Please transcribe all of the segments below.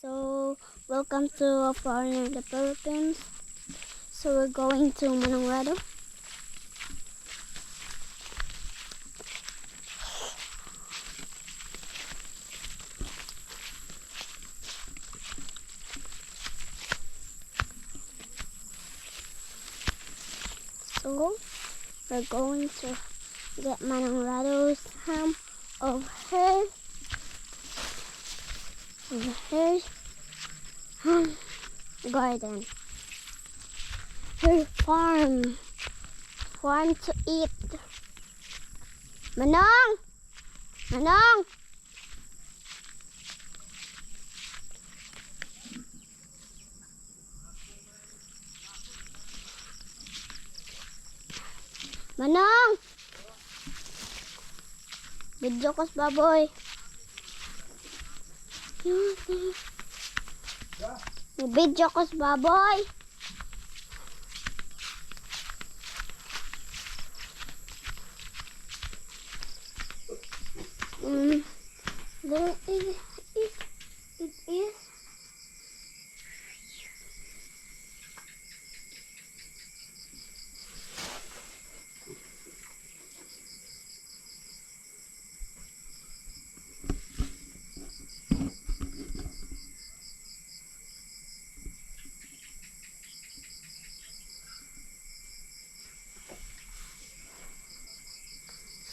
So, welcome to a foreigner in the Philippines. So, we're going to Manong. So, we're going to get Manong ham of her garden, her farm to eat. Manong! Manong! Manong! Video ko sa baboy. Video ko sa baboy. There it is.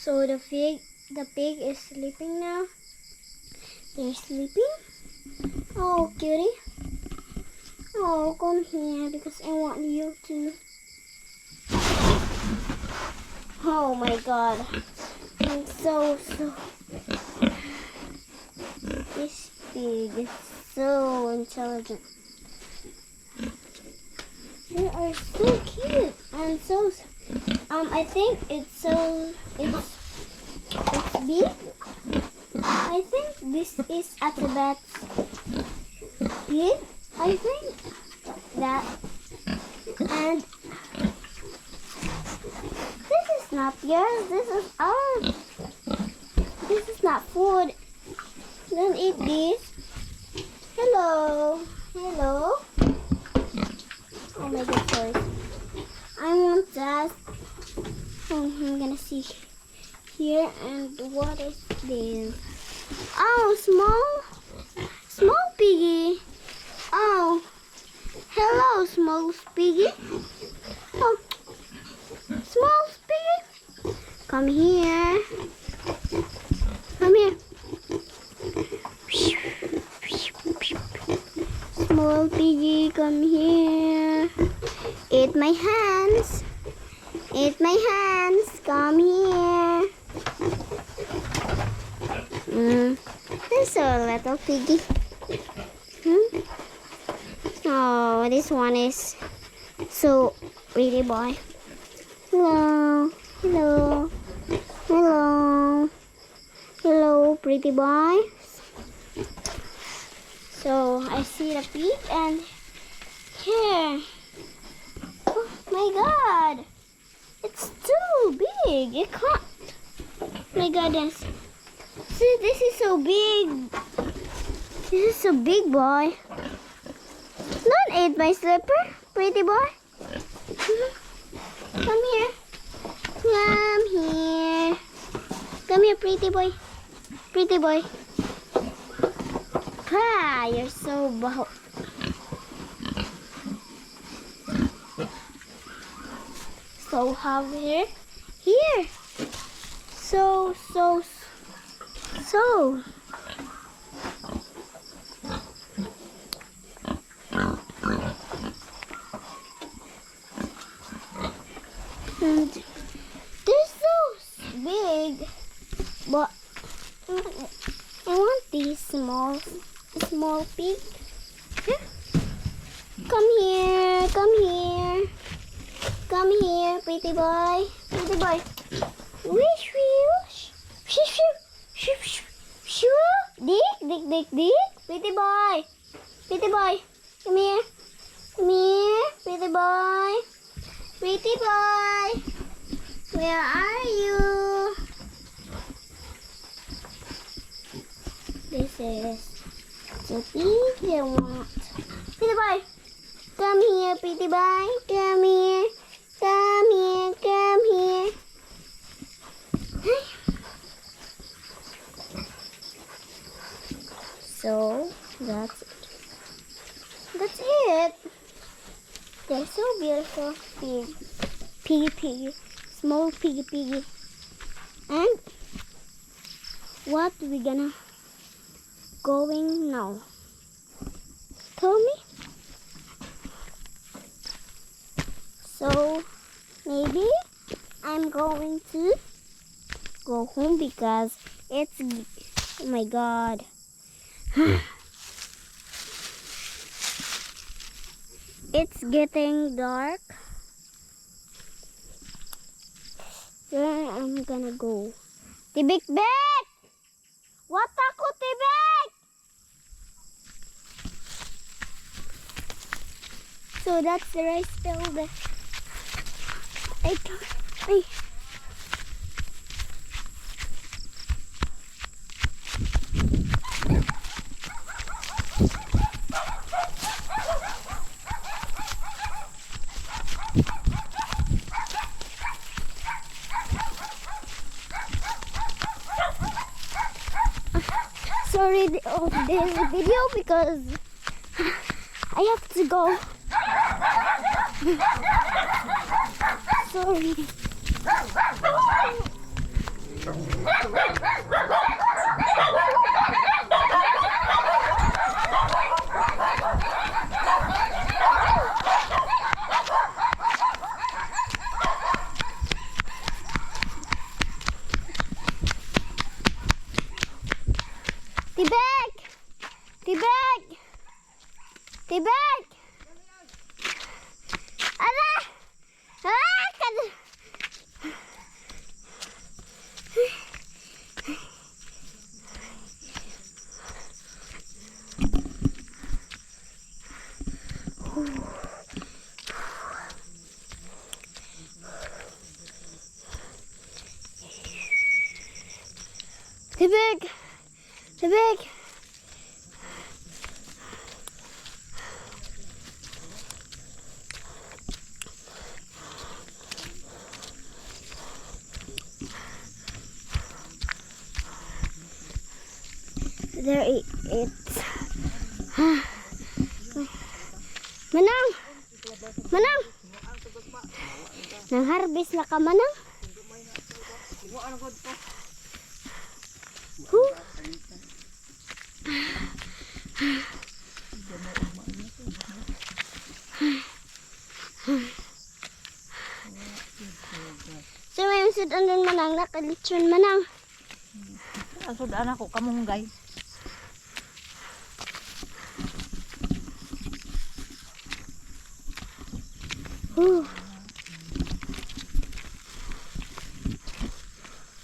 So the pig is sleeping now. They're sleeping. Oh, cutie. Oh, come here because I want you to. Oh my God. I'm so. This pig is so intelligent. They are so cute and so. I think it's big. I think this is Expat pig. I think that, and this is not yours. This is ours. This is not food. Don't eat this. Hello. Oh my God, sorry. I want that. I'm gonna see here, and what is this? Oh, small piggy. Oh, hello, small piggy. Oh, small piggy. Come here. Small piggy, come here. Eat my hands. Come here. This is a little piggy. Oh, this one is so pretty boy. Hello, pretty boy. So I see the pig and here. Oh my God, it's too big. It can't. My goodness. See, this is so big. This is so big, boy. Don't eat my slipper, pretty boy. Come here. Come here, pretty boy. Ah, you're so bold. So have here. So. And they're so big, but I want these small pig. Come here, pretty boy. Wish. Dig. Pretty boy. Come here, pretty boy. Where are you? This is So Petey want. Petey boy, come here, Petey boy. Come here. Come here. Come here. So that's it. That's it. They're so beautiful. Pig. Piggy piggy. Small piggy piggy. And what we gonna going now? Tell me. So maybe I'm going to go home because it's, oh my god. It's getting dark. Where I'm gonna go? Tibik-bik! What ako, Tibik? So that's the rice field. Ay. Sorry of this video because I have to go. Sorry. Tibik! Tibik! Tibik! Ala! Ah! Tibik! Tibik! There it's Manang! Manang! Nang harvest na ka, Manang? So may sudan din, Manang, nakalitsyon, Manang. Sudan ako kamunggay.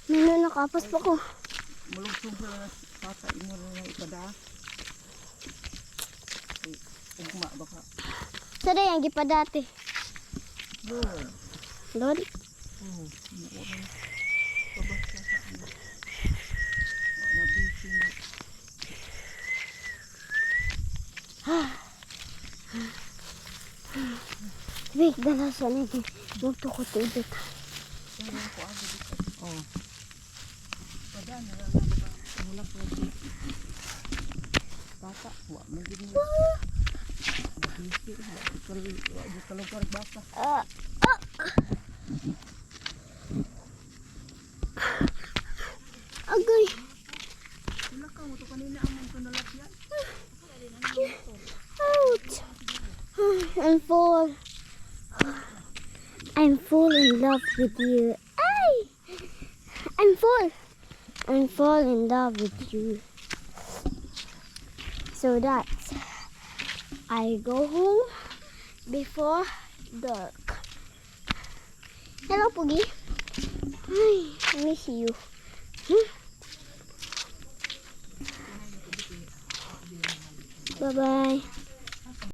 Nino, nakapas pa ko. Mulungsong sila na tata imo na ipada. Ugma baka. Sada yang gipadati. Lord. Lord? Oh, babas ka sa ano. Nabisi mo. Tibik, dalasan ito. Magto ko tibik. Oh. Pada na lang baka mulak lagi. Tata, wa man gid mo. Nabisi, wa kalukar baka. Agay. Wala ka mo to kanina amon ko nalapyan. Ouch. I'm full in love with you. Ay! I'm full in love with you. So that's I go home before dark. Hello, Poogie. Ay, I miss you. Bye-bye.